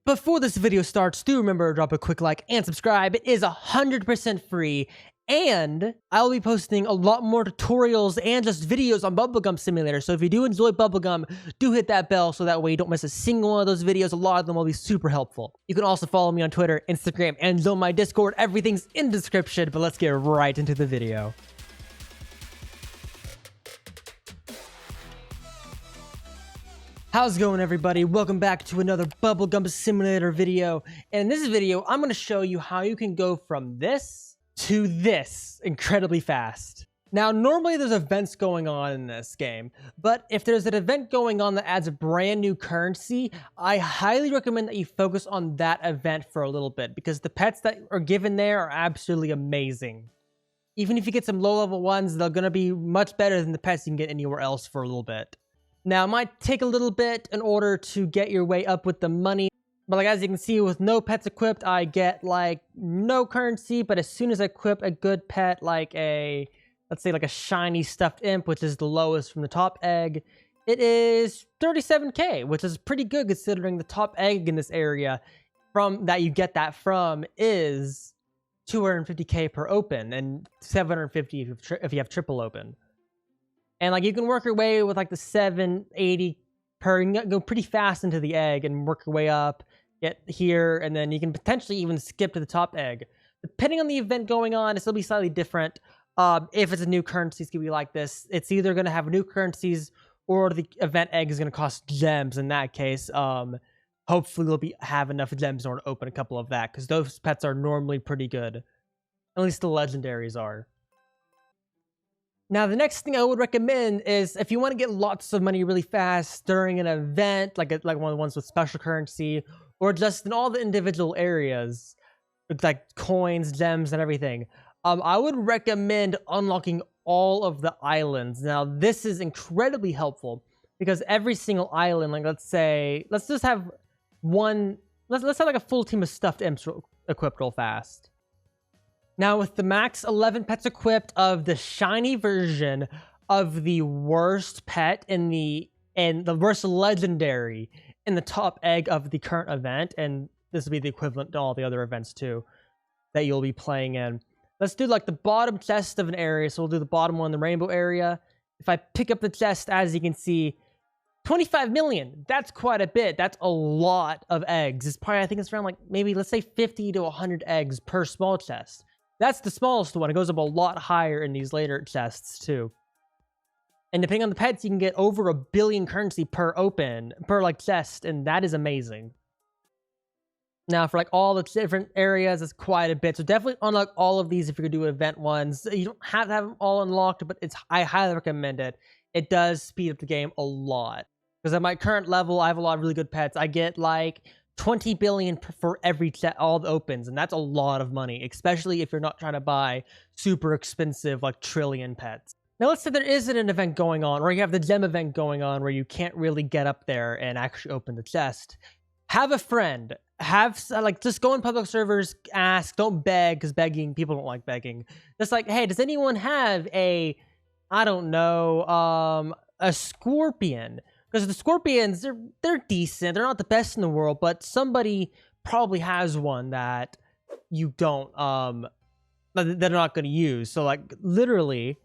Before this video starts, do remember to drop a quick like and subscribe. It is 100% free, and I'll be posting a lot more tutorials and just videos on Bubblegum Simulator. So if you do enjoy Bubblegum, do hit that bell so that way you don't miss a single one of those videos. A lot of them will be super helpful. You can also follow me on Twitter, Instagram, and join my Discord. Everything's in the description, but let's get right into the video. How's it going, everybody? Welcome back to another Bubblegum Simulator video. And in this video, I'm going to show you how you can go from this to this incredibly fast. Now, normally there's events going on in this game, but if there's an event going on that adds a brand new currency, I highly recommend that you focus on that event for a little bit, because the pets that are given there are absolutely amazing. Even if you get some low-level ones, they're going to be much better than the pets you can get anywhere else for a little bit. Now, it might take a little bit in order to get your way up with the money, but like as you can see, with no pets equipped, I get like no currency. But as soon as I equip a good pet, like let's say like a shiny stuffed imp, which is the lowest from the top egg, it is 37k, which is pretty good considering the top egg in this area from that you get that from is 250k per open and 750 if you have triple open. And like you can work your way with like the 780 per, you can go pretty fast into the egg and work your way up, get here, and then you can potentially even skip to the top egg. Depending on the event going on, it'll be slightly different. If it's a new currency, it's gonna be like this. It's either gonna have new currencies or the event egg is gonna cost gems. In that case, hopefully we'll have enough gems in order to open a couple of that, because those pets are normally pretty good. At least the legendaries are. Now, the next thing I would recommend is if you want to get lots of money really fast during an event, like one of the ones with special currency, or just in all the individual areas, with like coins, gems, and everything, I would recommend unlocking all of the islands. Now, this is incredibly helpful because every single island, like let's just have one, let's have like a full team of stuffed imps equipped real fast. Now, with the max 11 pets equipped of the shiny version of the worst pet and the worst legendary in the top egg of the current event, and this will be the equivalent to all the other events too that you'll be playing in. Let's do like the bottom chest of an area. So we'll do the bottom one, the rainbow area. If I pick up the chest, as you can see, 25 million. That's quite a bit. That's a lot of eggs. It's probably, I think it's around like maybe let's say 50 to 100 eggs per small chest. That's the smallest one. It goes up a lot higher in these later chests too. And depending on the pets, you can get over 1 billion currency per like chest, and that is amazing. Now, for like all the different areas, it's quite a bit. So definitely unlock all of these if you're gonna do event ones. You don't have to have them all unlocked, but I highly recommend it. It does speed up the game a lot. Because at my current level, I have a lot of really good pets. I get like 20 billion for every all the opens, and that's a lot of money, especially if you're not trying to buy super expensive like trillion pets. Now, let's say there isn't an event going on, or you have the gem event going on where you can't really get up there and actually open the chest. Have a friend. Just go in public servers, ask, don't beg, because people don't like begging. Just like, hey, does anyone have a scorpion? Because the scorpions, they're decent. They're not the best in the world, but somebody probably has one that you don't, that they're not going to use. So, like, literally,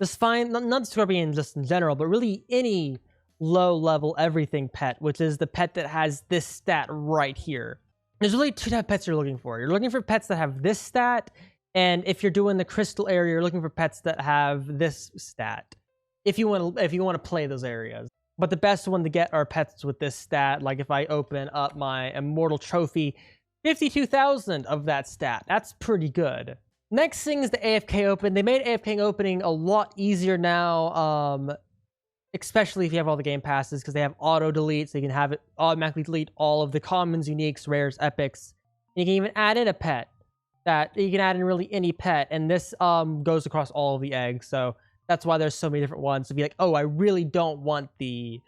just find, not scorpion just in general, but really any low-level everything pet, which is the pet that has this stat right here. There's really two types of pets you're looking for. You're looking for pets that have this stat, and if you're doing the crystal area, you're looking for pets that have this stat. If you want to play those areas. But the best one to get are pets with this stat. Like if I open up my immortal trophy, 52,000 of that stat. That's pretty good. Next thing is the AFK open. They made AFK opening a lot easier now, especially if you have all the game passes, because they have auto delete, so you can have it automatically delete all of the commons, uniques, rares, epics. You can even add in a pet that you can add in really any pet, and this goes across all of the eggs. So that's why there's so many different ones. To be like, oh, I really don't want the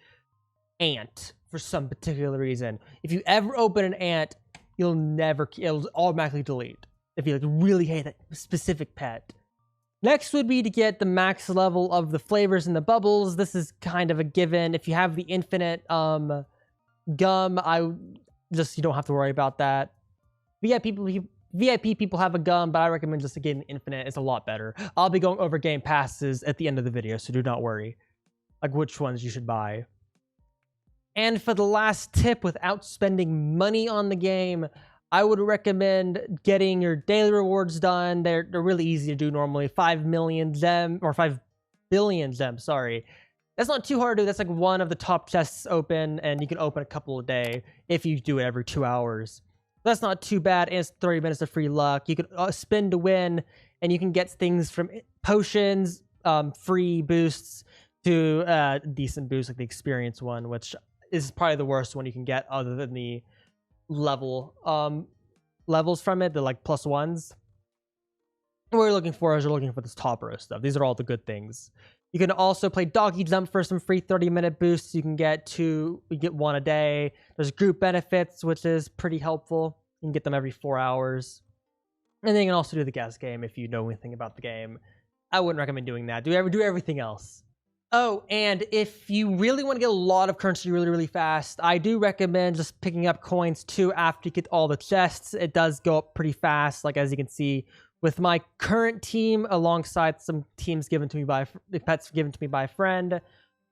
ant for some particular reason. If you ever open an ant, it'll automatically delete. If you like really hate that specific pet. Next would be to get the max level of the flavors and the bubbles. This is kind of a given. If you have the infinite gum, Just you don't have to worry about that. VIP people have a gun, but I recommend just getting Infinite. It's a lot better. I'll be going over game passes at the end of the video, so do not worry. Like which ones you should buy. And for the last tip, without spending money on the game, I would recommend getting your daily rewards done. They're really easy to do normally. 5 million Zem, or 5 billion Zem, sorry. That's not too hard to do. That's like one of the top chests open, and you can open a couple a day if you do it every 2 hours. That's not too bad, and it's 30 minutes of free luck. You can spin to win, and you can get things from potions, free boosts, to decent boosts like the experience one, which is probably the worst one you can get other than the levels from it, the like +1s. What you're looking for is you're looking for this top row stuff. These are all the good things. You can also play Doggy Jump for some free 30-minute boosts. You get 1 a day. There's group benefits, which is pretty helpful. You can get them every 4 hours. And then you can also do the guest game if you know anything about the game. I wouldn't recommend doing that. Do everything else. Oh, and if you really want to get a lot of currency really, really fast, I do recommend just picking up coins too after you get all the chests. It does go up pretty fast, like as you can see with my current team alongside some teams given to me by pets given to me by a friend.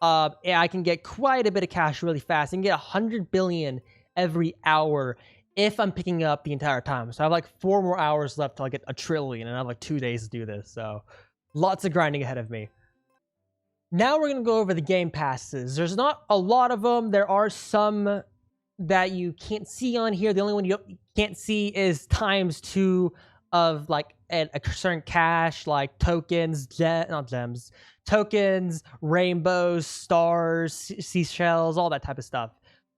I can get quite a bit of cash really fast. I can get 100 billion every hour if I'm picking up the entire time. So I have like 4 more hours left till I get 1 trillion, and I have like 2 days to do this. So lots of grinding ahead of me. Now we're going to go over the game passes. There's not a lot of them. There are some that you can't see on here. The only one you can't see is ×2 of like a certain cash, like tokens, not gems, tokens, rainbows, stars, seashells, all that type of stuff.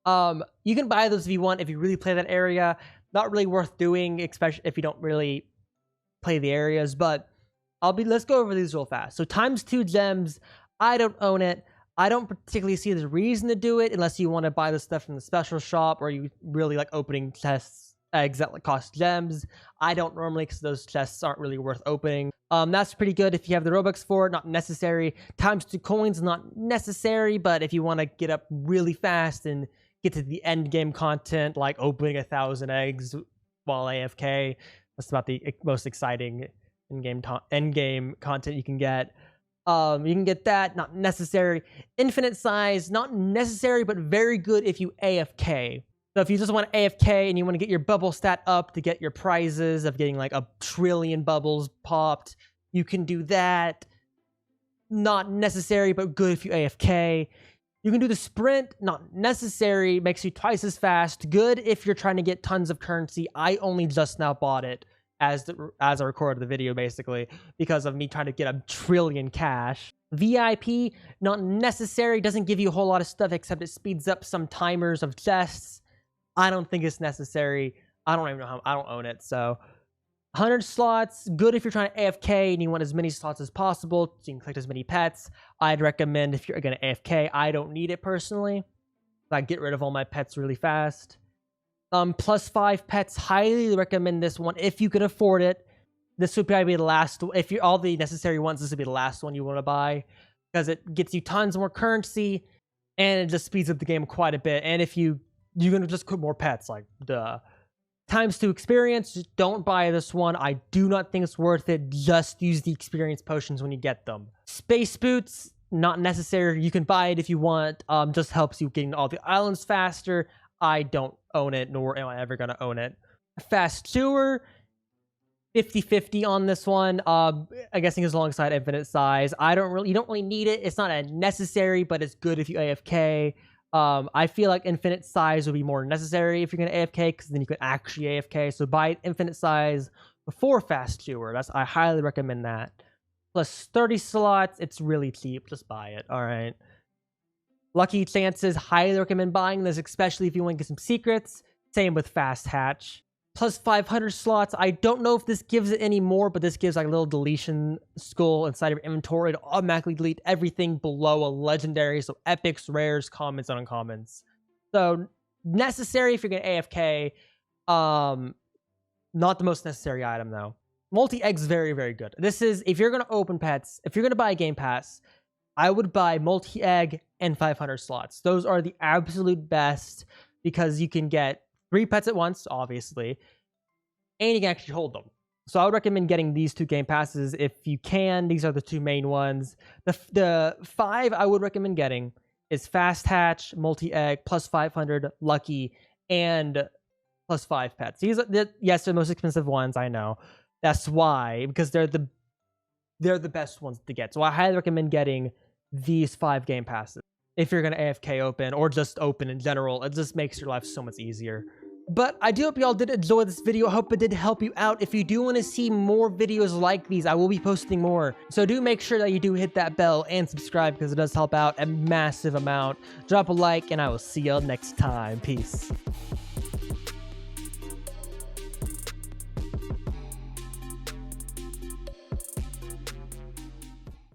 You can buy those if you want, if you really play that area. Not really worth doing, especially if you don't really play the areas, but let's go over these real fast. So ×2 gems, I don't own it. I don't particularly see the reason to do it unless you want to buy the stuff from the special shop or you really like opening chests, eggs that cost gems. I don't normally because those chests aren't really worth opening. That's pretty good if you have the Robux for it, not necessary. ×2 coins, not necessary, but if you want to get up really fast and get to the end game content, like opening 1,000 eggs while AFK, that's about the most exciting end game content you can get. You can get that, not necessary. Infinite size, not necessary, but very good if you AFK. So if you just want to AFK and you want to get your bubble stat up to get your prizes of getting like 1 trillion bubbles popped, you can do that. Not necessary, but good if you AFK. You can do the sprint, not necessary, makes you twice as fast. Good if you're trying to get tons of currency. I only just now bought it as I recorded the video, basically, because of me trying to get 1 trillion cash. VIP, not necessary, doesn't give you a whole lot of stuff except it speeds up some timers of chests. I don't think it's necessary. I don't even know how, I don't own it, so. 100 slots, good if you're trying to AFK and you want as many slots as possible, so you can collect as many pets. I'd recommend if you're gonna AFK, I don't need it personally. I get rid of all my pets really fast. +5 pets, highly recommend this one if you can afford it. This would probably be the last, if you're all the necessary ones, this would be the last one you want to buy because it gets you tons more currency and it just speeds up the game quite a bit. And if you're gonna just put more pets, like duh. ×2 experience, don't buy this one. I do not think it's worth it. Just use the experience potions when you get them. Space boots, not necessary. You can buy it if you want. Just helps you getting all the islands faster. I don't own it, nor am I ever going to own it. Fast tour, 50-50 on this one. I guessing is alongside infinite size. You don't really need it. It's not a necessary, but it's good if you AFK. I feel like infinite size would be more necessary if you're going to AFK, because then you can actually AFK. So buy infinite size before fast tour. I highly recommend that. Plus 30 slots, it's really cheap. Just buy it. All right. Lucky chances, highly recommend buying this, especially if you want to get some secrets. Same with fast hatch. Plus 500 slots. I don't know if this gives it any more, but this gives like a little deletion skull inside of your inventory to automatically delete everything below a legendary. So epics, rares, commons, and uncommons. So necessary if you're going to AFK. Not the most necessary item though. Multi-egg's very, very good. This is, if you're going to open pets, if you're going to buy a game pass, I would buy multi-egg and 500 slots. Those are the absolute best because you can get 3 pets at once, obviously, and you can actually hold them. So I would recommend getting these 2 game passes if you can. These are the 2 main ones. The 5 I would recommend getting is Fast Hatch, Multi-Egg, plus 500, Lucky, and plus 5 pets. These are, yes, they're the most expensive ones, I know. That's why, because they're the best ones to get. So I highly recommend getting these 5 game passes if you're going to AFK open or just open in general. It just makes your life so much easier. But I do hope y'all did enjoy this video. I hope it did help you out. If you do want to see more videos like these, I will be posting more. So do make sure that you do hit that bell and subscribe, because it does help out a massive amount. Drop a like, and I will see y'all next time. Peace.